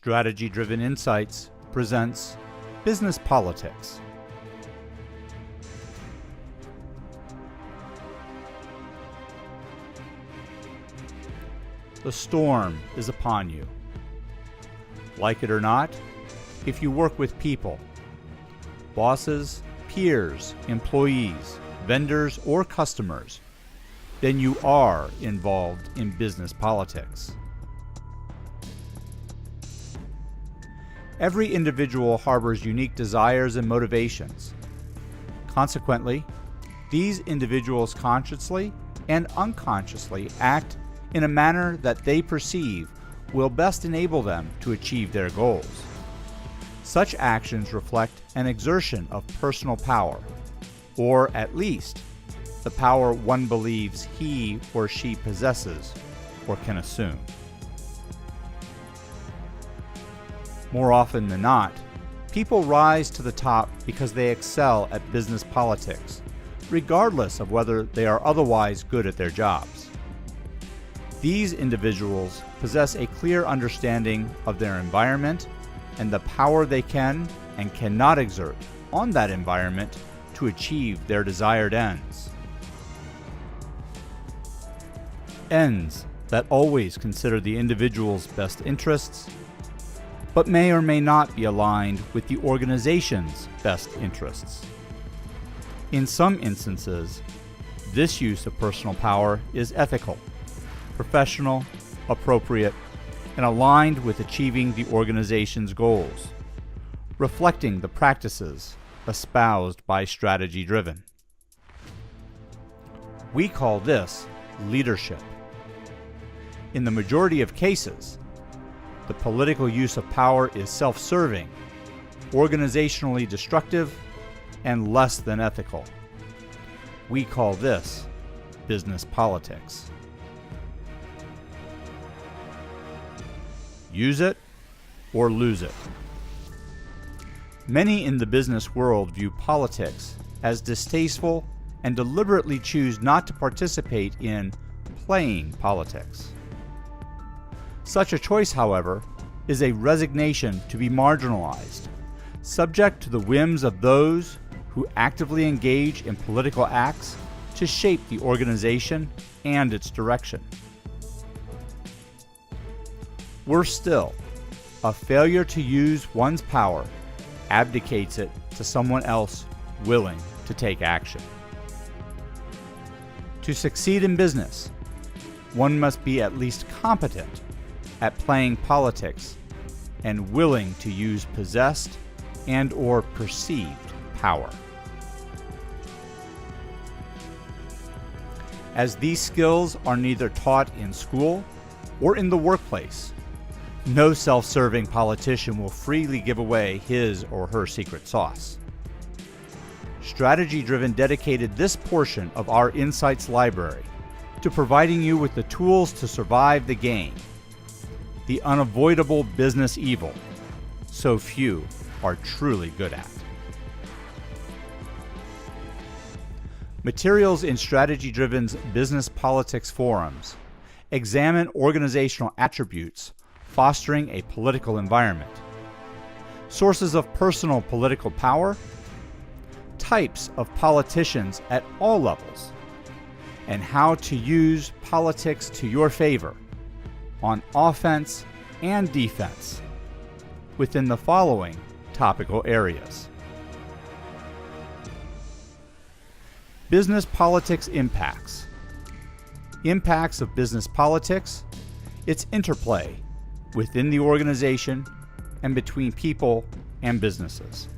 Strategy Driven Insights presents Business Politics. The storm is upon you. Like it or not, if you work with people, bosses, peers, employees, vendors, or customers, then you are involved in business politics. Every individual harbors unique desires and motivations. Consequently, these individuals consciously and unconsciously act in a manner that they perceive will best enable them to achieve their goals. Such actions reflect an exertion of personal power, or at least the power one believes he or she possesses or can assume. More often than not, people rise to the top because they excel at business politics, regardless of whether they are otherwise good at their jobs. These individuals possess a clear understanding of their environment and the power they can and cannot exert on that environment to achieve their desired ends. Ends that always consider the individual's best interests, but may or may not be aligned with the organization's best interests. In some instances, this use of personal power is ethical, professional, appropriate, and aligned with achieving the organization's goals, reflecting the practices espoused by Strategy Driven. We call this leadership. In the majority of cases, the political use of power is self-serving, organizationally destructive, and less than ethical. We call this business politics. Use it or lose it. Many in the business world view politics as distasteful and deliberately choose not to participate in playing politics. Such a choice, however, is a resignation to be marginalized, subject to the whims of those who actively engage in political acts to shape the organization and its direction. Worse still, a failure to use one's power abdicates it to someone else willing to take action. To succeed in business, one must be at least competent at playing politics and willing to use possessed and/or perceived power. As these skills are neither taught in school or in the workplace, no self-serving politician will freely give away his or her secret sauce. Strategy Driven dedicated this portion of our Insights library to providing you with the tools to survive the game, the unavoidable business evil so few are truly good at. Materials in Strategy Driven's Business Politics forums examine organizational attributes fostering a political environment, sources of personal political power, types of politicians at all levels, and how to use politics to your favor on offense and defense within the following topical areas. Business politics impacts. Impacts of business politics, its interplay within the organization and between people and businesses.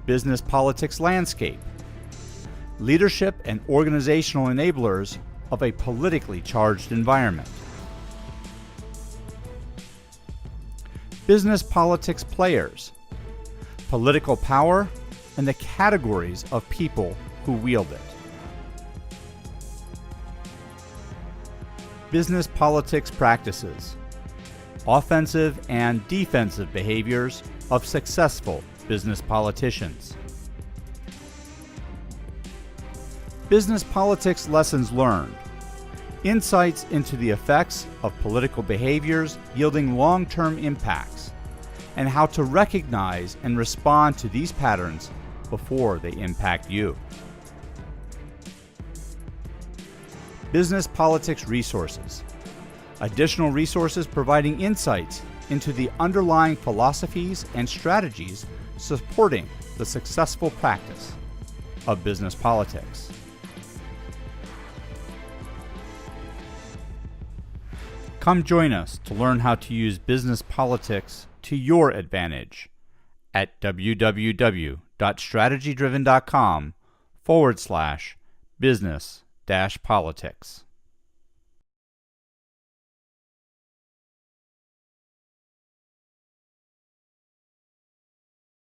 Business politics landscape. Leadership and organizational enablers of a politically charged environment. Business politics players, political power, and the categories of people who wield it. Business politics practices, offensive and defensive behaviors of successful business politicians. Business politics lessons learned, Insights into the effects of political behaviors yielding long-term impacts, and how to recognize and respond to these patterns before they impact you. Business Politics Resources. Additional resources providing insights into the underlying philosophies and strategies supporting the successful practice of business politics. Come join us to learn how to use business politics to your advantage at www.strategydriven.com/business-politics.